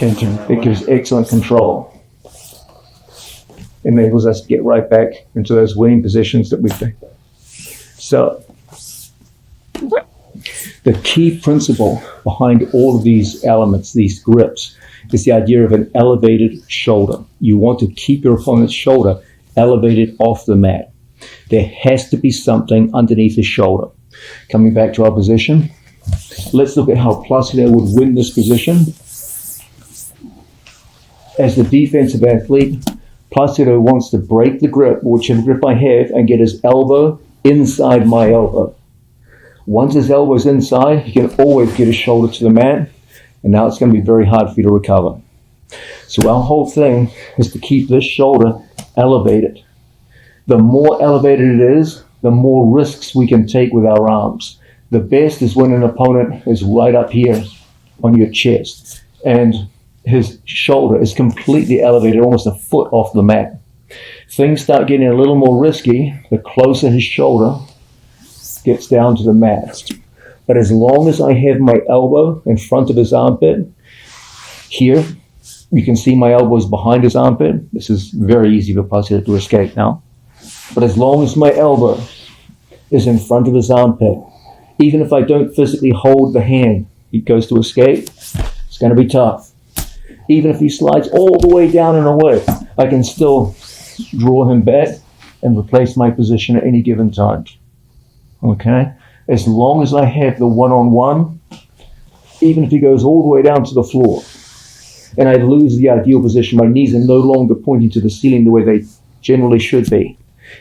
It gives excellent control. Enables us to get right back into those winning positions that we've been. So, the key principle behind all of these elements, these grips, is the idea of an elevated shoulder. You want to keep your opponent's shoulder elevated off the mat. There has to be something underneath his shoulder. Coming back to our position, let's look at how Placido would win this position. As the defensive athlete, Placido wants to break the grip, whichever grip I have, and get his elbow inside my elbow. Once his elbow's inside, he can always get his shoulder to the mat, and now it's going to be very hard for you to recover. So our whole thing is to keep this shoulder elevated. The more elevated it is, the more risks we can take with our arms. The best is when an opponent is right up here on your chest, and his shoulder is completely elevated, almost a foot off the mat. Things start getting a little more risky the closer his shoulder gets down to the mat. But as long as I have my elbow in front of his armpit, here, you can see my elbow is behind his armpit. This is very easy for Placido to escape now. But as long as my elbow is in front of his armpit, even if I don't physically hold the hand he goes to escape, it's going to be tough. Even if he slides all the way down and away, I can still draw him back and replace my position at any given time. Okay? As long as I have the one-on-one, even if he goes all the way down to the floor, and I lose the ideal position, my knees are no longer pointing to the ceiling the way they generally should be.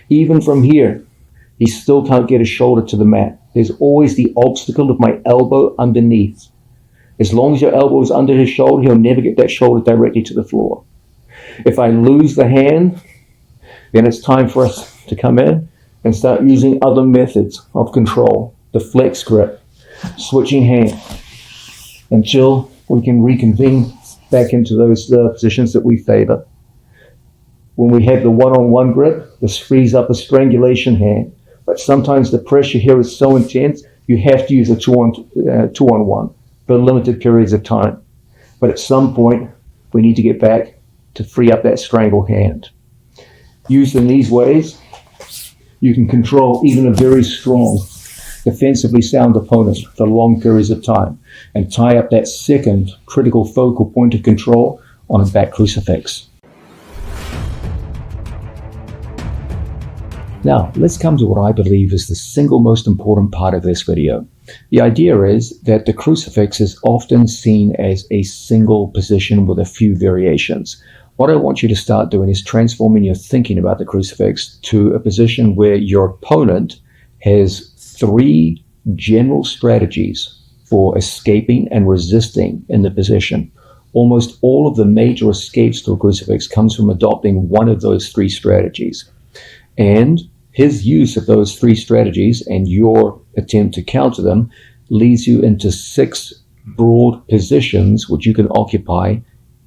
Even from here, he still can't get his shoulder to the mat. There's always the obstacle of my elbow underneath. As long as your elbow is under his shoulder, he'll never get that shoulder directly to the floor. If I lose the hand, then it's time for us to come in and start using other methods of control. The flex grip, switching hand, until we can reconvene back into those positions that we favor. When we have the one-on-one grip, this frees up a strangulation hand. But sometimes the pressure here is so intense, you have to use a two-on-one for limited periods of time. But at some point, we need to get back to free up that strangle hand. Used in these ways, you can control even a very strong, defensively sound opponent for long periods of time and tie up that second critical focal point of control on a back crucifix. Now, let's come to what I believe is the single most important part of this video. The idea is that the crucifix is often seen as a single position with a few variations. What I want you to start doing is transforming your thinking about the crucifix to a position where your opponent has three general strategies for escaping and resisting in the position. Almost all of the major escapes to a crucifix comes from adopting one of those three strategies. And his use of those three strategies and your attempt to counter them leads you into 6 broad positions which you can occupy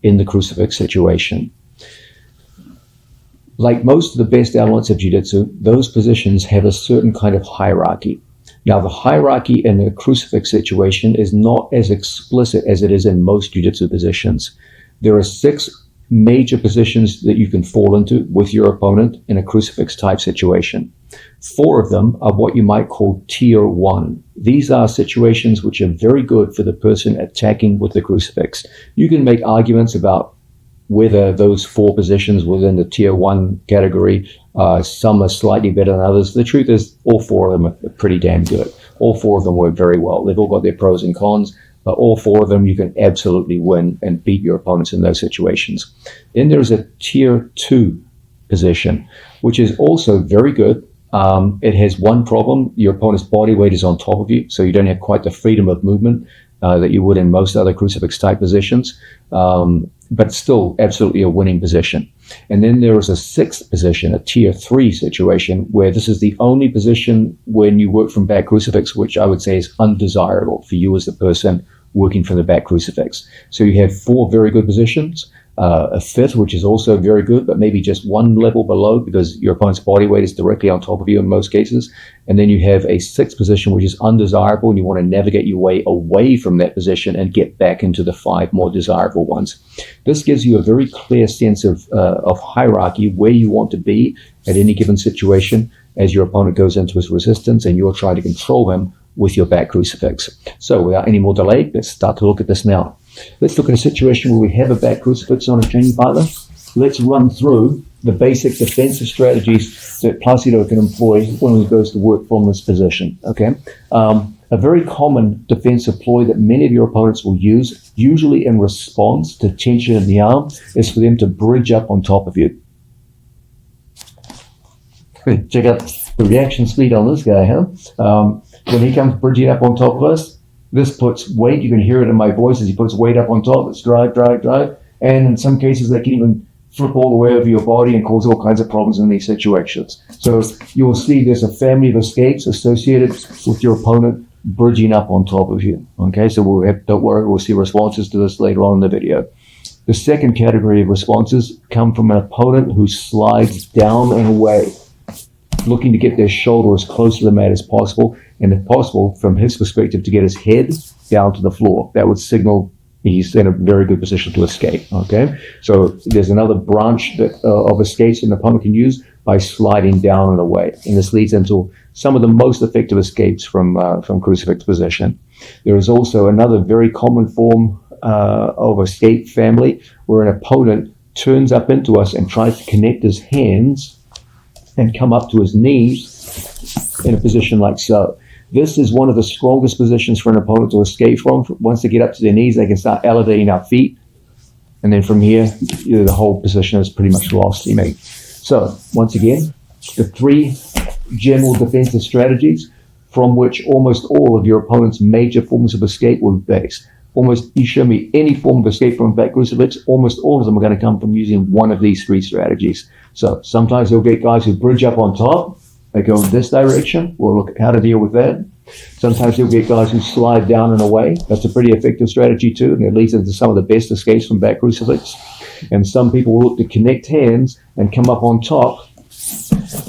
in the crucifix situation. Like most of the best elements of jiu-jitsu, those positions have a certain kind of hierarchy. Now, the hierarchy in the crucifix situation is not as explicit as it is in most jiu-jitsu positions. There are 6 major positions that you can fall into with your opponent in a crucifix type situation. 4 of them are what you might call tier 1. These are situations which are very good for the person attacking with the crucifix. You can make arguments about whether those 4 positions within the tier 1 category, some are slightly better than others. The truth is all 4 of them are pretty damn good. All 4 of them work very well. They've all got their pros and cons. But all 4 of them, you can absolutely win and beat your opponents in those situations. Then there's a tier 2 position, which is also very good. It has one problem. Your opponent's body weight is on top of you, so you don't have quite the freedom of movement that you would in most other crucifix type positions. But still absolutely a winning position. And then there is a 6th position, a tier 3 situation, where this is the only position when you work from back crucifix, which I would say is undesirable for you as the person working from the back crucifix. So you have 4 very good positions, a 5th, which is also very good, but maybe just 1 level below because your opponent's body weight is directly on top of you in most cases. And then you have a 6th position, which is undesirable, and you want to navigate your way away from that position and get back into the 5 more desirable ones. This gives you a very clear sense of hierarchy, where you want to be at any given situation as your opponent goes into his resistance and you're trying to control him with your back crucifix. So without any more delay, let's start to look at this now. Let's look at a situation where we have a back crucifix on a training partner. Let's run through the basic defensive strategies that Placido can employ when he goes to work from this position. Okay, a very common defensive ploy that many of your opponents will use, usually in response to tension in the arm, is for them to bridge up on top of you. Check out the reaction speed on this guy, huh? When he comes bridging up on top of us, this puts weight. You can hear it in my voice as he puts weight up on top. It's drive. And in some cases, they can even flip all the way over your body and cause all kinds of problems in these situations. So you will see there's a family of escapes associated with your opponent bridging up on top of you. Okay, so don't worry, we'll see responses to this later on in the video. The second category of responses come from an opponent who slides down and away, looking to get their shoulder as close to the mat as possible, and if possible, from his perspective, to get his head down to the floor. That would signal he's in a very good position to escape. Okay, so there's another branch of escapes an opponent can use by sliding down and away, and this leads into some of the most effective escapes from crucifix position. There is also another very common form of escape family where an opponent turns up into us and tries to connect his hands and come up to his knees in a position like so. This is one of the strongest positions for an opponent to escape from. Once they get up to their knees, they can start elevating our feet. And then from here, the whole position is pretty much lost, you mate. So, once again, the 3 general defensive strategies from which almost all of your opponent's major forms of escape will be based. Almost, you show me any form of escape from back crucifix, almost all of them are going to come from using one of these 3 strategies. So sometimes you'll get guys who bridge up on top. They go in this direction. We'll look at how to deal with that. Sometimes you'll get guys who slide down and away. That's a pretty effective strategy too, and it leads into some of the best escapes from back crucifix. And some people will look to connect hands and come up on top,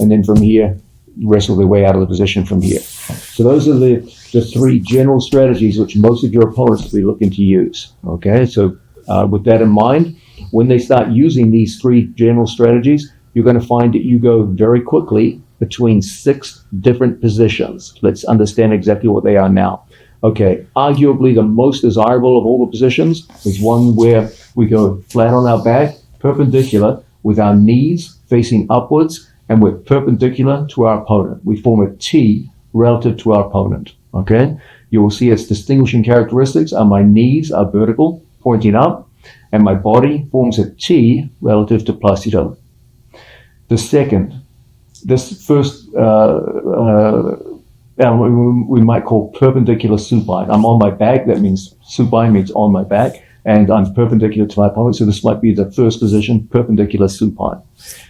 and then from here, wrestle their way out of the position from here. So those are the 3 general strategies which most of your opponents will be looking to use. Okay, so with that in mind, when they start using these 3 general strategies, you're going to find that you go very quickly between 6 different positions. Let's understand exactly what they are now. Okay, arguably the most desirable of all the positions is one where we go flat on our back, perpendicular, with our knees facing upwards, and we're perpendicular to our opponent. We form a T relative to our opponent. Okay, you will see its distinguishing characteristics are my knees are vertical, pointing up, and my body forms a T relative to Placido. This first we might call perpendicular supine. I'm on my back. That means supine means on my back, and I'm perpendicular to my opponent. So this might be the first position, perpendicular supine.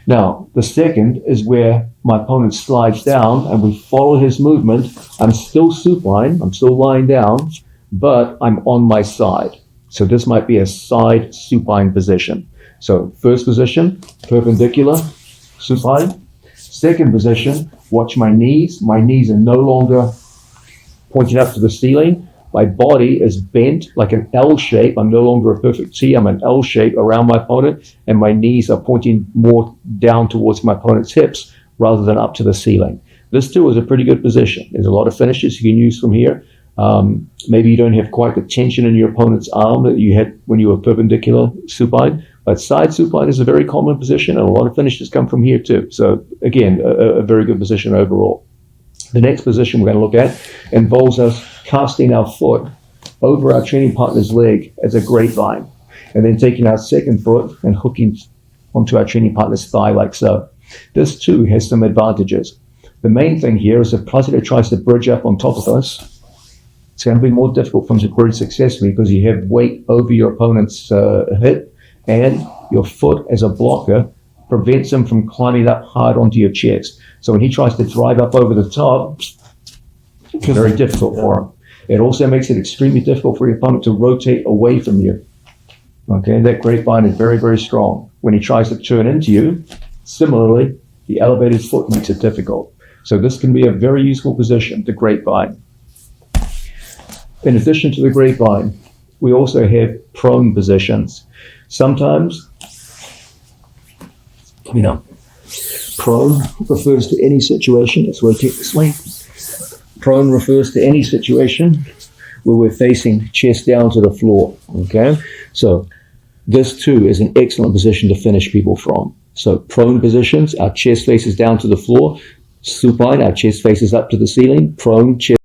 Now, the second is where my opponent slides down, and we follow his movement. I'm still supine. I'm still lying down, but I'm on my side. So this might be a side supine position. So first position, perpendicular supine. Second position, watch my knees. My knees are no longer pointing up to the ceiling. My body is bent like an L shape. I'm no longer a perfect T. I'm an L shape around my opponent, and my knees are pointing more down towards my opponent's hips rather than up to the ceiling. This too is a pretty good position. There's a lot of finishes you can use from here. Maybe you don't have quite the tension in your opponent's arm that you had when you were perpendicular supine, but side supine is a very common position, and a lot of finishes come from here too. So again, a very good position overall. The next position we're going to look at involves us casting our foot over our training partner's leg as a grapevine, and then taking our second foot and hooking onto our training partner's thigh like so. This too has some advantages. The main thing here is if Placido tries to bridge up on top of us, it's going to be more difficult for him to bridge successfully because you have weight over your opponent's hip, and your foot as a blocker prevents him from climbing up hard onto your chest. So when he tries to drive up over the top, it's very difficult for him. It also makes it extremely difficult for your opponent to rotate away from you. Okay, that grapevine is very, very strong. When he tries to turn into you, similarly, the elevated foot makes it difficult. So this can be a very useful position, the grapevine. In addition to the grapevine, we also have prone positions. Sometimes, prone refers to any situation. Let's rotate this way. Prone refers to any situation where we're facing chest down to the floor. Okay, so this too is an excellent position to finish people from. So prone positions, our chest faces down to the floor. Supine, our chest faces up to the ceiling. Prone, chest